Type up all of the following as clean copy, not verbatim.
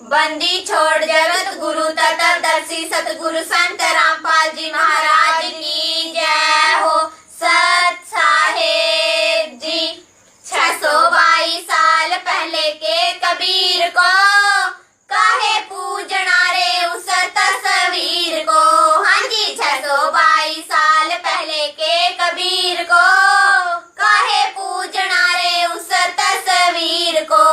बंदी छोड़ जगत गुरु तत्वदर्शी सतगुरु संत रामपाल जी महाराज की जय हो। सत साहेब जी 622 साल पहले के कबीर को काहे पूजना रे उस तस्वीर को। हाँ जी 622 साल पहले के कबीर को काहे पूजना रे उस तस्वीर को।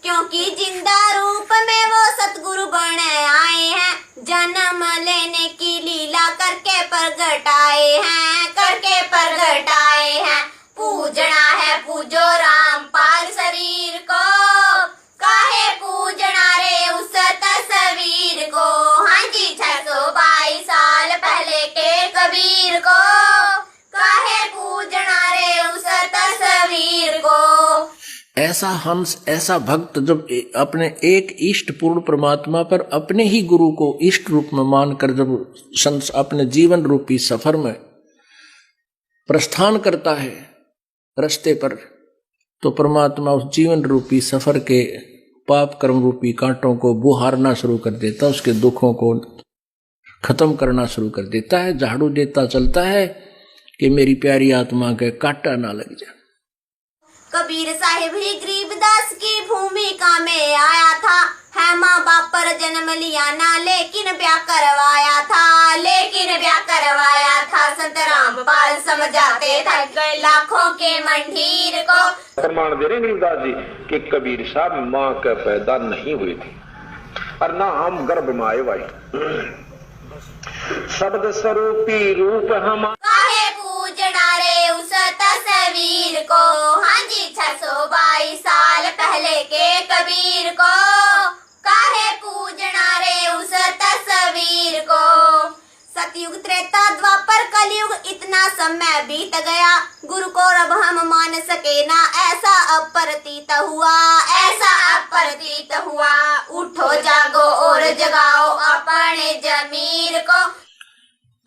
क्योंकि जिंदा रूप में वो सतगुरु बने आए हैं, जन्म लेने की लीला करके प्रगट आए हैं, करके प्रगट आए हैं। पूजना है पूजो रामपाल शरीर को काहे पूजना रे उस तस्वीर को। हाँ जी 622 साल पहले के कबीर को काहे पूजना रे उस तस्वीर को। ऐसा हंस, ऐसा भक्त जब अपने एक इष्ट पूर्ण परमात्मा पर अपने ही गुरु को इष्ट रूप में मानकर जब अपने जीवन रूपी सफर में प्रस्थान करता है रास्ते पर, तो परमात्मा उस जीवन रूपी सफर के पाप कर्म रूपी कांटों को बुहारना शुरू कर देता, उसके दुखों को खत्म करना शुरू कर देता है, झाड़ू देता चलता है कि मेरी प्यारी आत्मा के कांटा ना लग जाए। कबीर साहिब ही गरीबदास की भूमिका में आया था, है माँ बाप पर जन्म लिया ना लेकिन ब्याह करवाया था, लेकिन ब्याह करवाया था। संत रामपाल समझाते थे लाखों के मंडीर को। प्रमाण दे रहे गरीबदास जी कि कबीर साहब माँ के पैदा नहीं हुए थे और ना हम गर्भ में आए भाई। शब्द स्वरूपी रूप हम काहे पूजना रे उस तस्वीर को। हाँ जी 622 साल पहले के कबीर को काहे पूजना रे उस तस्वीर को। सतयुग त्रेता द्वापर कलयुग इतना समय बीत गया, गुरु को अब हम मान सके ना, ऐसा अप्रतीत हुआ, ऐसा अप्रतीत हुआ। उठो जागो और जगाओ अपने जमीर को।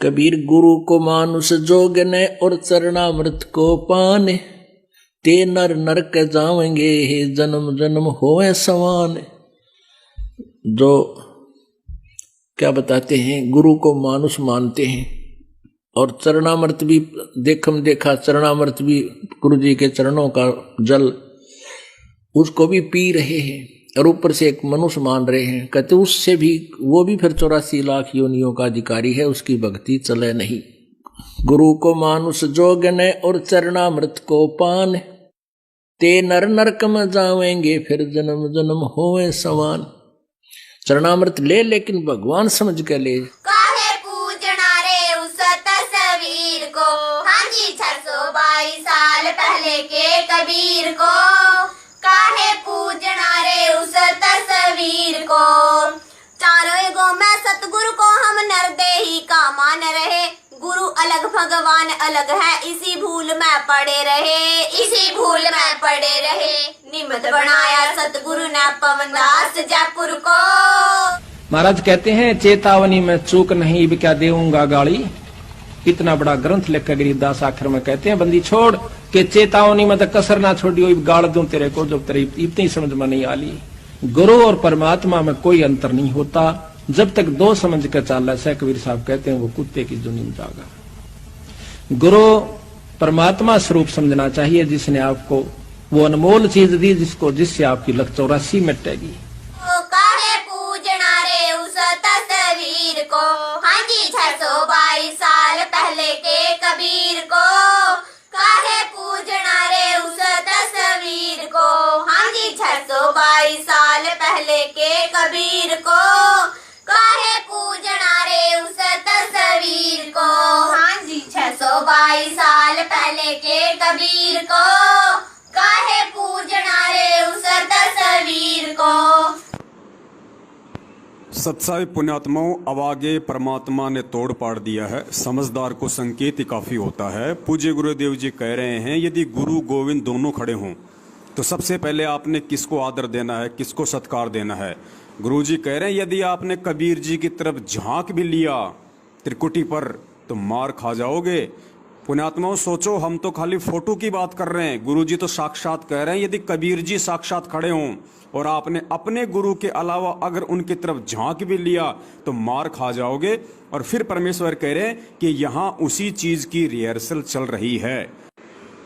कबीर गुरु को मानुष जोगने और चरणामृत को पाने, ते नर नरक जावेंगे जन्म जन्म होए समान। जो क्या बताते हैं, गुरु को मानुष मानते हैं और चरणामृत भी देखम देखा, चरणामृत भी गुरु जी के चरणों का जल उसको भी पी रहे हैं और ऊपर से एक मनुष्य मान रहे हैं। कहते उससे भी वो भी फिर 84 लाख योनियों का अधिकारी है, उसकी भक्ति चले नहीं। गुरु को मानुष जोगने और चरणामृत को पान, ते नर नरक में जावेंगे फिर जन्म जन्म होए समान। चरणामृत ले लेकिन भगवान समझ के ले। काहे पूजना रे उस तस्वीर को। हाँ जी 622 साल पहले के कबीर को काहे पूजना रे उस तस्वीर को। चारों युगों में सतगुरु को हम नरदेही का मान रहे, गुरु अलग भगवान अलग है, इसी भूल में पड़े रहे, इसी भूल में पड़े रहे। निमित्त बनाया सतगुरु ने पवनदास जयपुर को। महाराज कहते हैं चेतावनी में चूक नहीं भी क्या देऊंगा गाली। इतना बड़ा ग्रंथ लिखकर गरीबदास आखिर में कहते हैं बंदी छोड़ के चेतावनी में तो कसर ना छोड़ी, गाड़ दूं तेरे को जब तेरी इतनी समझ में नहीं आली। गुरु और परमात्मा में कोई अंतर नहीं होता, जब तक दो समझ कर चाल से कबीर साहब कहते हैं वो कुत्ते की जुनी में जागा। गुरु परमात्मा स्वरूप समझना चाहिए, जिसने आपको वो अनमोल चीज दी जिससे आपकी लख 84 मिटेगी। काहे पूजना रे उस तस्वीर को। हाँ जी 622 साल पहले के कबीर को काहे पूजना रे उस तस्वीर को। हाँ जी 622 साल पहले के कबीर को काहे पूजना रे उस तस्वीर को। हाँ जी 622 साल पहले के कबीर को काहे पूजना रे उस तस्वीर को। सत्साई पुण्यात्माओं, अब आगे परमात्मा ने तोड़ पाड़ दिया है, समझदार को संकेत ही काफी होता है। पूज्य गुरुदेव जी कह रहे हैं यदि गुरु गोविंद दोनों खड़े हों तो सबसे पहले आपने किसको आदर देना है, किसको सत्कार देना है। गुरु जी कह रहे हैं यदि आपने कबीर जी की तरफ झांक भी लिया त्रिकुटी पर तो मार खा जाओगे। पुण्यात्माओं, सोचो हम तो खाली फोटो की बात कर रहे हैं, गुरु जी तो साक्षात कह रहे हैं। यदि कबीर जी साक्षात खड़े हों और आपने अपने गुरु के अलावा अगर उनकी तरफ झांक भी लिया तो मार खा जाओगे। और फिर परमेश्वर कह रहे हैं कि यहाँ उसी चीज की रिहर्सल चल रही है।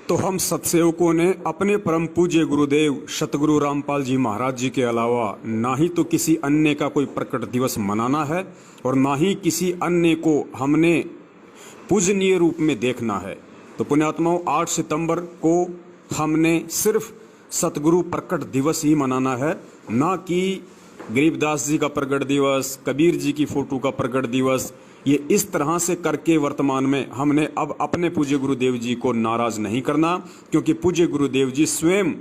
तो हम सत्सेवकों ने अपने परम पूज्य गुरुदेव सतगुरु रामपाल जी महाराज जी के अलावा ना ही तो किसी अन्य का कोई प्रकट दिवस मनाना है और ना ही किसी अन्य को हमने पूजनीय रूप में देखना है। तो पुण्यात्माओं, 8 सितंबर को हमने सिर्फ सतगुरु प्रकट दिवस ही मनाना है, ना कि गरीबदास जी का प्रकट दिवस, कबीर जी की फोटो का प्रकट दिवस। ये इस तरह से करके वर्तमान में हमने अब अपने पूज्य गुरुदेव जी को नाराज नहीं करना, क्योंकि पूज्य गुरुदेव जी स्वयं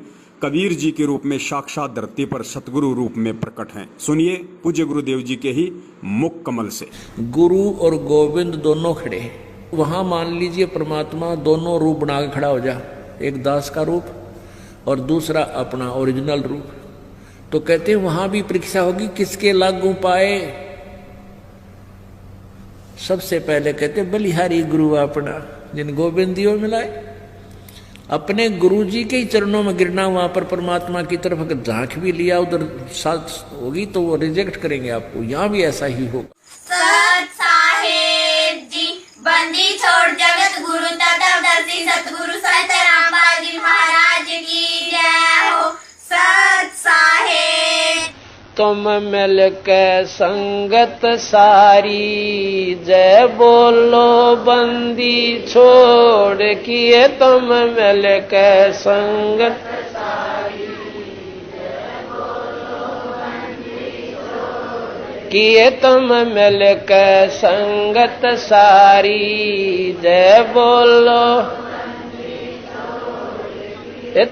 कबीर जी के रूप में साक्षात धरती पर सतगुरु रूप में प्रकट हैं। सुनिए पूज्य गुरुदेव जी के ही मुख कमल से। गुरु और गोविंद दोनों खड़े हैं। वहां मान लीजिए परमात्मा दोनों रूप बना के खड़ा हो जा, एक दास का रूप और दूसरा अपना ओरिजिनल रूप। तो कहते हैं वहां भी परीक्षा होगी, किसके लागू पाए। सबसे पहले कहते बलिहारी गुरु अपना, जिन गोविंद दियो मिलाए। अपने गुरु जी के ही चरणों में गिरना, वहां पर परमात्मा की तरफ अगर झांक भी लिया उधर साथ होगी तो वो रिजेक्ट करेंगे आपको। यहां भी ऐसा ही होगा। सत साहेब जी बंदी छोड़ जगत गुरु तत्वदर्शी सतगुरु संत रामपाल जी महाराज की जय हो। सत साहेब तुम मिल के संगत सारी, जय बोलो बंदी छोड़ किए। तुम मिल के संगत सारी, जय बोलो बंदी छोड़ किए। तुम मिल के संगत सारी, जय बोलो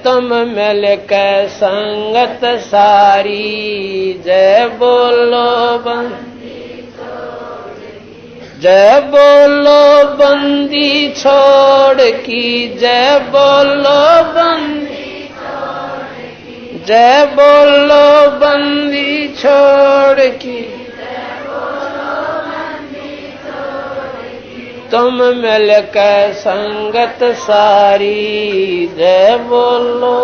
तुम मिल के संगत सारी, जय बोलो जय बोलो बंदी छोड़ की, जय बोलो बंदी जय बोलो बंदी छोड़ की। तुम मिल के संगत सारी, जय बोलो